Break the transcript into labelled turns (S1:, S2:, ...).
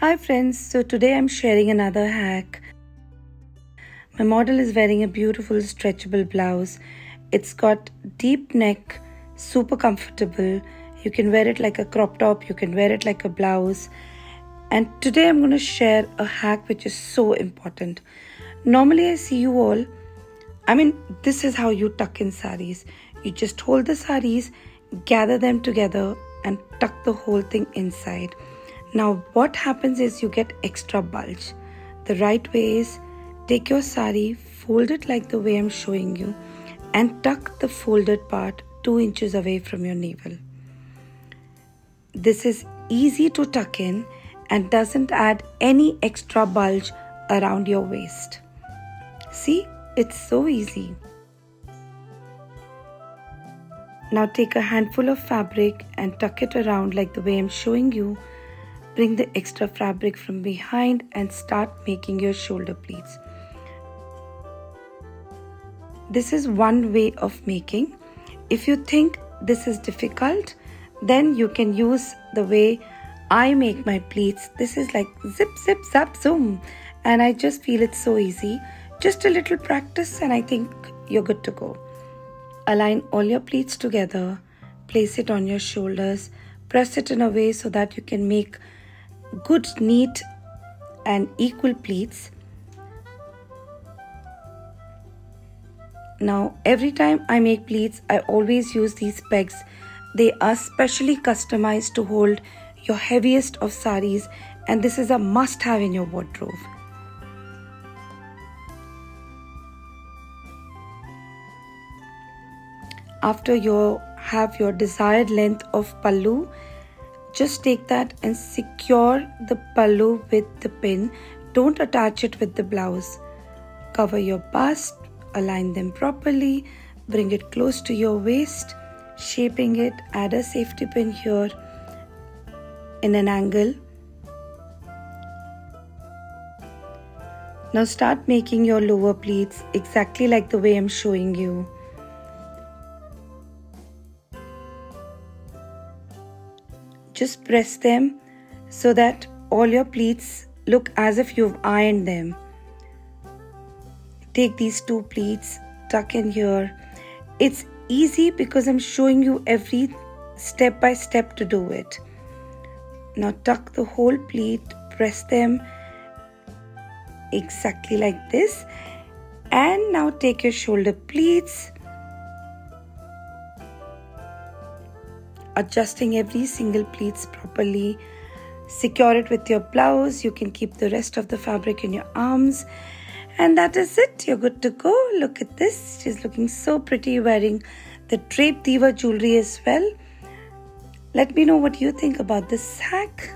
S1: Hi friends, so today I'm sharing another hack. My model is wearing a beautiful stretchable blouse. It's got deep neck, super comfortable. You can wear it like a crop top, you can wear it like a blouse. And today I'm going to share a hack which is so important. Normally I see you all, this is how you tuck in saris. You just hold the saris, gather them together and tuck the whole thing inside. Now what happens is you get extra bulge. The right way is take your sari, fold it like the way I'm showing you and tuck the folded part 2 inches away from your navel. This is easy to tuck in and doesn't add any extra bulge around your waist. See, it's so easy. Now take a handful of fabric and tuck it around like the way I'm showing you. Bring the extra fabric from behind and start making your shoulder pleats. This is one way of making. If you think this is difficult, then you can use the way I make my pleats. This is like zip, zip, zap, zoom. And I just feel it's so easy. Just a little practice and I think you're good to go. Align all your pleats together. Place it on your shoulders. Press it in a way so that you can make good, neat and equal pleats. Now every time I make pleats, I always use these pegs. They are specially customized to hold your heaviest of saris and this is a must have in your wardrobe. After you have your desired length of pallu, just take that and secure the pallu with the pin. Don't attach it with the blouse. Cover your bust, align them properly, bring it close to your waist, shaping it, add a safety pin here in an angle. Now start making your lower pleats exactly like the way I'm showing you. Just press them so that all your pleats look as if you've ironed them. Take these 2 pleats, tuck in here. It's easy because I'm showing you every step by step to do it. Now tuck the whole pleat, press them exactly like this. And now take your shoulder pleats. Adjusting every single pleats properly. Secure it with your blouse. You can keep the rest of the fabric in your arms. And that is it. You're good to go. Look at this. She's looking so pretty wearing the Drape Divaa jewelry as well. Let me know what you think about this hack.